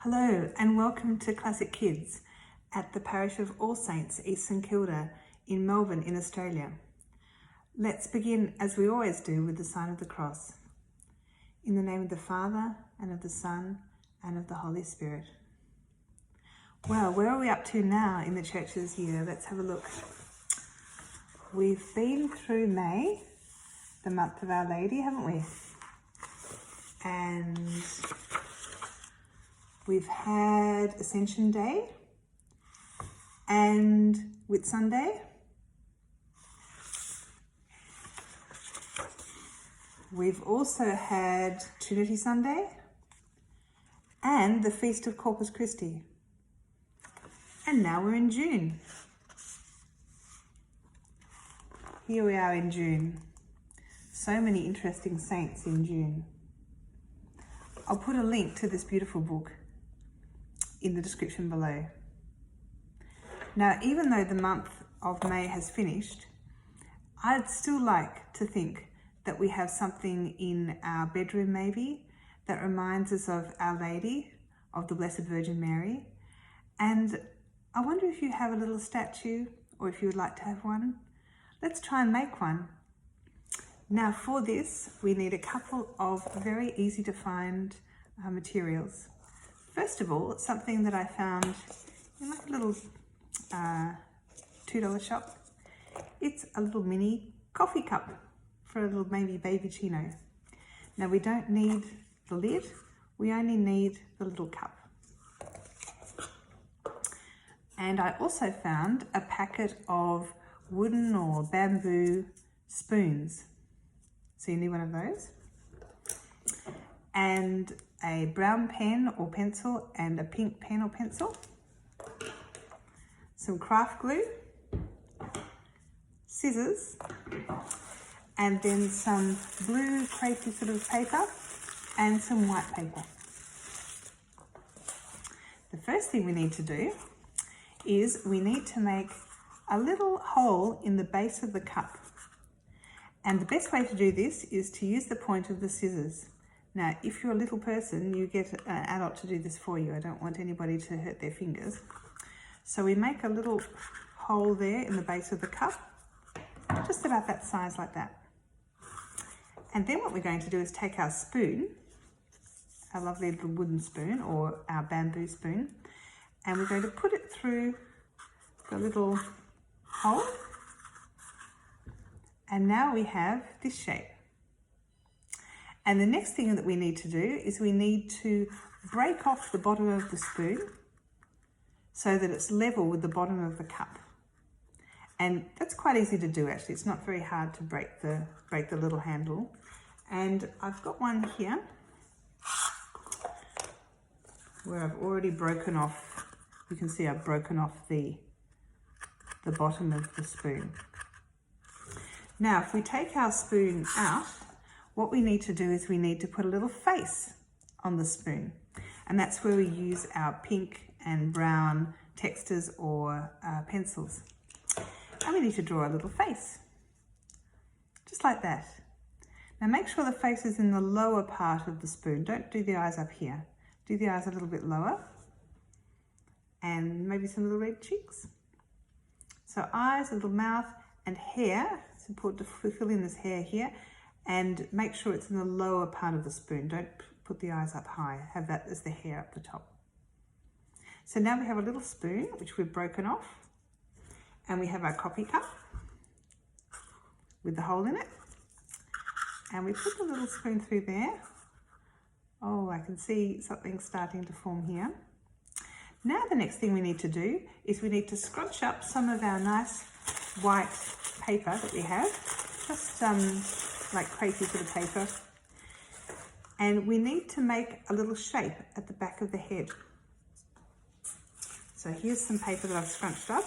Hello and welcome to Classic Kids at the parish of All Saints, East St Kilda in Melbourne in Australia. Let's begin as we always do with the sign of the cross. In the name of the Father and of the Son and of the Holy Spirit. Well, where are we up to now in the church's year? Let's have a look. We've been through May, the month of Our Lady, haven't we? And we've had Ascension Day and Whitsunday. We've also had Trinity Sunday and the Feast of Corpus Christi. And now we're in June. Here we are in June. So many interesting saints in June. I'll put a link to this beautiful book in the description below. Now, even though the month of May has finished, I'd still like to think that we have something in our bedroom maybe that reminds us of Our Lady, of the Blessed Virgin Mary. And I wonder if you have a little statue or if you would like to have one. Let's try and make one. Now for this, we need a couple of very easy to find materials. First of all, it's something that I found in like a little $2 shop. It's a little mini coffee cup for a little maybe baby chino. Now we don't need the lid, we only need the little cup. And I also found a packet of wooden or bamboo spoons. So you need one of those. And a brown pen or pencil and a pink pen or pencil. Some craft glue, scissors, and then some blue crepey sort of paper and some white paper. The first thing we need to do is we need to make a little hole in the base of the cup. And the best way to do this is to use the point of the scissors. Now, if you're a little person, you get an adult to do this for you. I don't want anybody to hurt their fingers. So we make a little hole there in the base of the cup, just about that size like that. And then what we're going to do is take our spoon, our lovely little wooden spoon or our bamboo spoon, and we're going to put it through the little hole. And now we have this shape. And the next thing that we need to do is we need to break off the bottom of the spoon so that it's level with the bottom of the cup. And that's quite easy to do actually. It's not very hard to break the little handle. And I've got one here where I've already broken off. You can see I've broken off the bottom of the spoon. Now, if we take our spoon out, what we need to do is we need to put a little face on the spoon. And that's where we use our pink and brown textures or pencils. And we need to draw a little face, just like that. Now make sure the face is in the lower part of the spoon. Don't do the eyes up here. Do the eyes a little bit lower. And maybe some little red cheeks. So eyes, a little mouth, and hair. It's important to fill in this hair here. And make sure it's in the lower part of the spoon. Don't put the eyes up high. Have that as the hair up the top. So now we have a little spoon, which we've broken off. And we have our coffee cup with the hole in it. And we put the little spoon through there. Oh, I can see something starting to form here. Now the next thing we need to do is we need to scrunch up some of our nice white paper that we have. Just like crepey sort of paper. And we need to make a little shape at the back of the head. So here's some paper that I've scrunched up.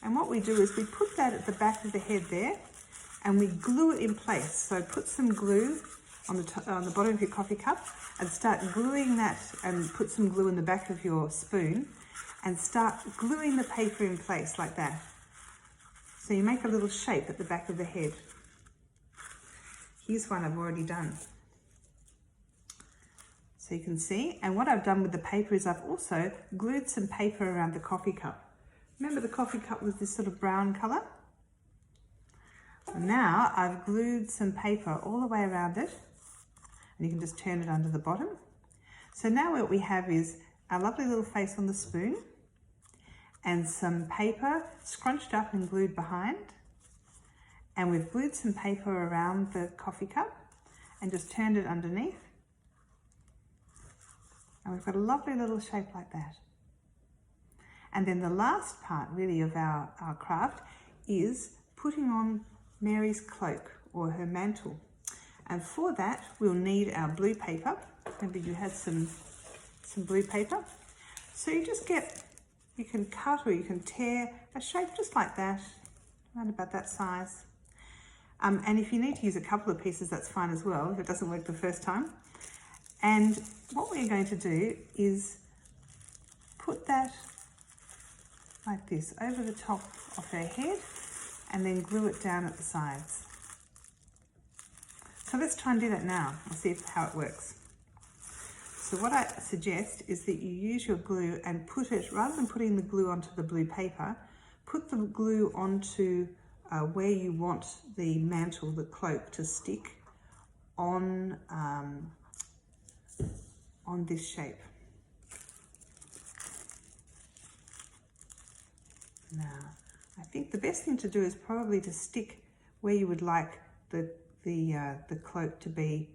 And what we do is we put that at the back of the head there and we glue it in place. So put some glue on the bottom of your coffee cup and start gluing that, and put some glue in the back of your spoon and start gluing the paper in place like that. So you make a little shape at the back of the head. Here's one I've already done. So you can see, and what I've done with the paper is I've also glued some paper around the coffee cup. Remember the coffee cup was this sort of brown colour? Now I've glued some paper all the way around it, and you can just turn it under the bottom. So now what we have is our lovely little face on the spoon and some paper scrunched up and glued behind, and we've glued some paper around the coffee cup and just turned it underneath, and we've got a lovely little shape like that. And then the last part really of our craft is putting on Mary's cloak or her mantle. And for that, we'll need our blue paper. Remember you had some blue paper. So you can cut or you can tear a shape just like that, around about that size. And if you need to use a couple of pieces, that's fine as well, if it doesn't work the first time. And what we're going to do is put that like this over the top of her head and then glue it down at the sides. So let's try and do that now. I'll see how it works. So what I suggest is that you use your glue and put it, rather than putting the glue onto the blue paper, put the glue onto where you want the mantle, the cloak, to stick on this shape. Now, I think the best thing to do is probably to stick where you would like the cloak to be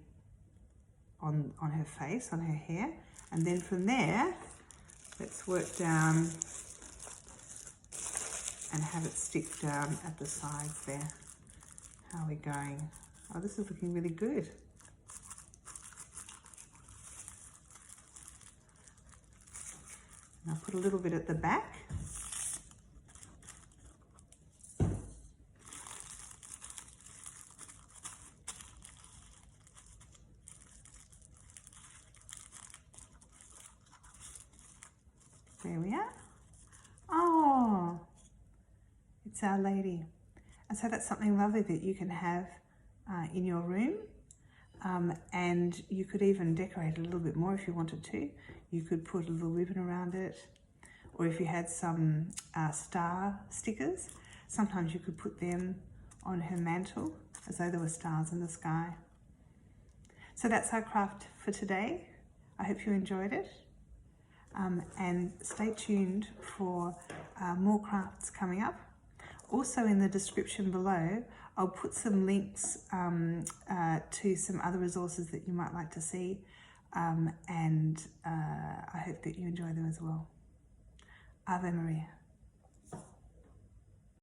on her face, on her hair, and then from there, let's work down and have it stick down at the sides there. How are we going? Oh, this is looking really good. And I'll put a little bit at the back. There we are. Oh, it's Our Lady. And so that's something lovely that you can have in your room. And you could even decorate a little bit more if you wanted to. You could put a little ribbon around it. Or if you had some star stickers, sometimes you could put them on her mantle as though there were stars in the sky. So that's our craft for today. I hope you enjoyed it. And stay tuned for more crafts coming up. Also in the description below, I'll put some links to some other resources that you might like to see, and I hope that you enjoy them as well. Ave Maria.